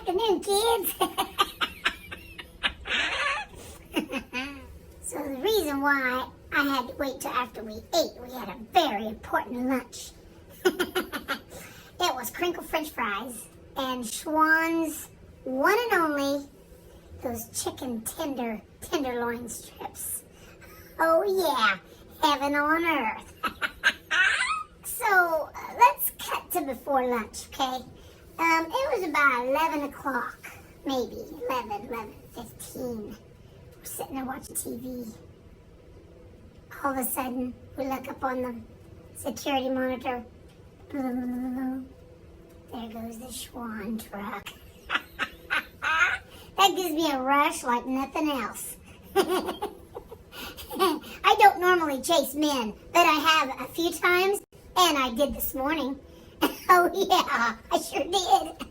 afternoon, kids. So the reason why I had to wait till after we ate, we had a very important lunch. It was crinkle French fries and Schwan's one and only, those chicken tenderloin strips. Oh yeah, heaven on earth. So let's cut to before lunch, okay? It was about 11 o'clock, maybe 11:15. We're sitting there watching TV. All of a sudden, we look up on the security monitor. There goes the Schwan truck. That gives me a rush like nothing else. I don't normally chase men, but I have a few times, and I did this morning. Oh yeah, I sure did.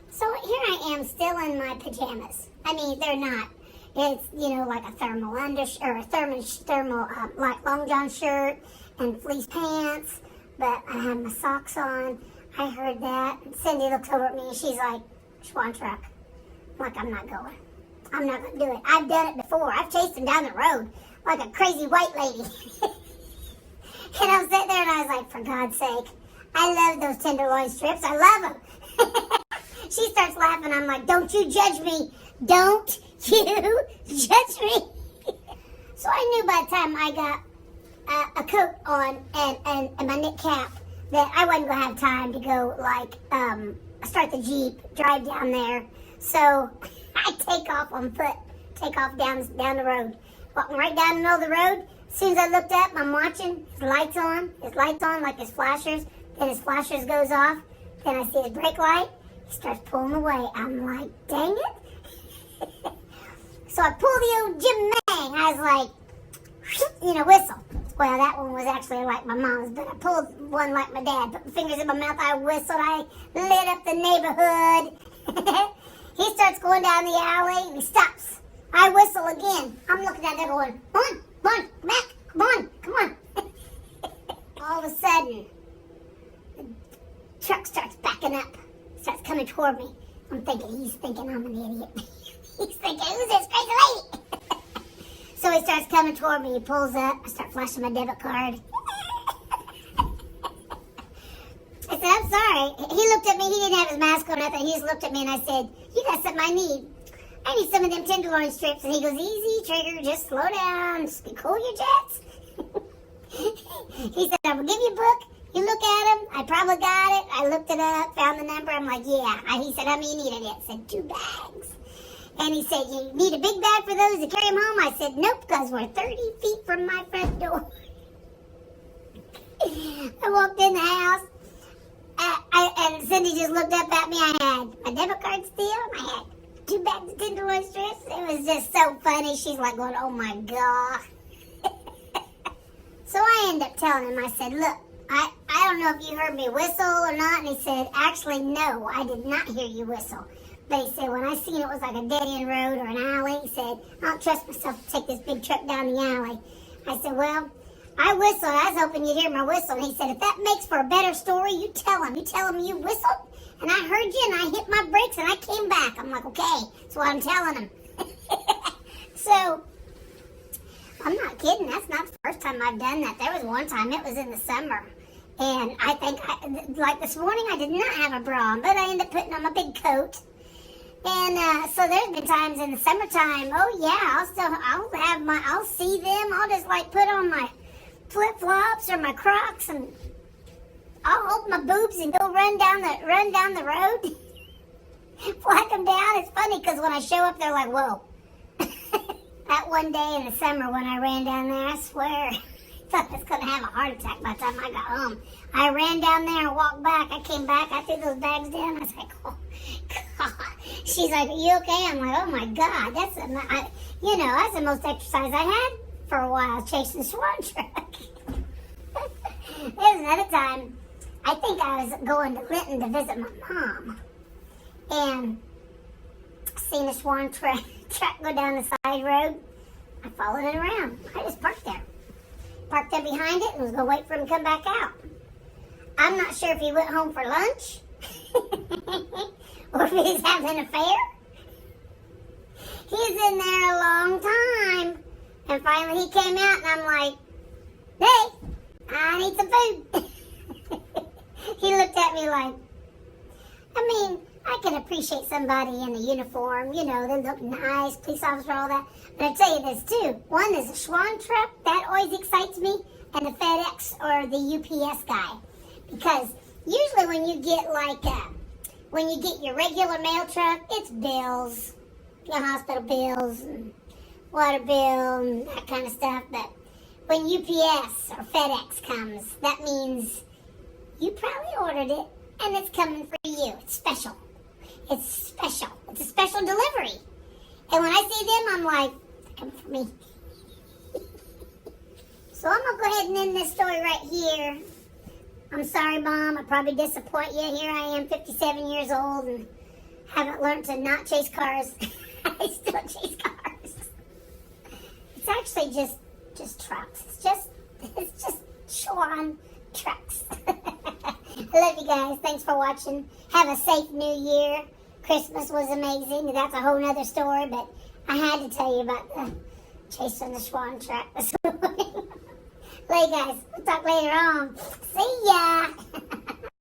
So here I am, still in my pajamas. I mean, they're not. It's, like a thermal thermal like long john shirt and fleece pants, but I have my socks on. I heard that. Cindy looks over at me and she's like, Schwan truck. I'm like, I'm not going. I'm not going to do it. I've done it before. I've chased him down the road like a crazy white lady. And I was sitting there and I was like, for God's sake, I love those tenderloin strips. I love them. She starts laughing. I'm like, don't you judge me. Don't you judge me. So I knew by the time I got a coat on and my knit cap that I wasn't going to have time to go start the Jeep, drive down there. So I take off on foot, take off down the road, walking right down the middle of the road. As soon as I looked up, I'm watching, his lights on like his flashers. Then his flashers goes off. Then I see his brake light. He starts pulling away. I'm like, dang it. So I pull the old Jim Mang. I was like, whistle. Well, that one was actually like my mom's, but I pulled one like my dad. Put my fingers in my mouth. I whistled. I lit up the neighborhood. He starts going down the alley and he stops. I whistle again. I'm looking at him going, come on, come back, come on. All of a sudden, the truck starts backing up, starts coming toward me. He's thinking I'm an idiot. He's thinking, who's this crazy lady? So he starts coming toward me. He pulls up. I start flashing my debit card. I said, I'm sorry. He looked at me. He didn't have his mask on, nothing. He just looked at me and I said, you got something I need. I need some of them tenderloin strips. And he goes, easy, Trigger. Just slow down. Just cool your jets. He said, I'm going to give you a book. You look at them. I probably got it. I looked it up, found the number. I'm like, yeah. He said, how many you needed it? I said, 2 bags. And he said, you need a big bag for those to carry them home? I said, nope, because we're 30 feet from my front door. I walked in the house. And Cindy just looked up at me. I had my debit card still. I had 2 bags of tenderloin strips. It was just so funny. She's like going, oh my God. So I ended up telling him, I said, look, I don't know if you heard me whistle or not. And he said, actually, no, I did not hear you whistle. But he said, when I seen it was like a dead-end road or an alley, he said, I don't trust myself to take this big truck down the alley. I said, well, I whistled. I was hoping you'd hear my whistle. And he said, if that makes for a better story, you tell him. You tell him you whistled, and I heard you, and I hit my brakes, and I came back. I'm like, okay. That's what I'm telling him. So, I'm not kidding. That's not the first time I've done that. There was one time. It was in the summer. And I think, like this morning, I did not have a bra on, but I ended up putting on my big coat. And so there's been times in the summertime, oh yeah, I'll see them. I'll just like put on my flip-flops or my Crocs and I'll hold my boobs and go run down the road. Flag them down. It's funny because when I show up, they're like, whoa. That one day in the summer when I ran down there, I swear, I thought I was going to have a heart attack by the time I got home. I ran down there and walked back. I came back. I threw those bags down. I was like, oh, God. She's like, are you okay? I'm like, oh, my God. That's the most exercise I had for a while, chasing the Schwan truck. There was another time, I think I was going to Linton to visit my mom. And seen a Schwan truck go down the side road. I followed it around. I just parked there. Parked there behind it and was going to wait for him to come back out. I'm not sure if he went home for lunch or if he's having an affair. He's in there a long time. And finally he came out and I'm like, hey, I need some food. He looked at me like, I mean, I can appreciate somebody in a uniform, you know, they look nice, police officer, all that. But I tell you this too. One is a Schwan truck, that always excites me, and the FedEx or the UPS guy. Because usually when you get when you get your regular mail truck, it's bills, your hospital bills, and water bill, and that kind of stuff. But when UPS or FedEx comes, that means you probably ordered it, and it's coming for you. It's special. It's special. It's a special delivery. And when I see them, I'm like, they're coming for me. So I'm going to go ahead and end this story right here. I'm sorry, Mom. I probably disappoint you. Here I am, 57 years old, and haven't learned to not chase cars. I still chase cars. It's actually just trucks. It's just Schwan trucks. I love you guys. Thanks for watching. Have a safe new year. Christmas was amazing. That's a whole nother story, but I had to tell you about the chasing the Schwan truck this morning. Love you guys. We'll talk later on. See ya.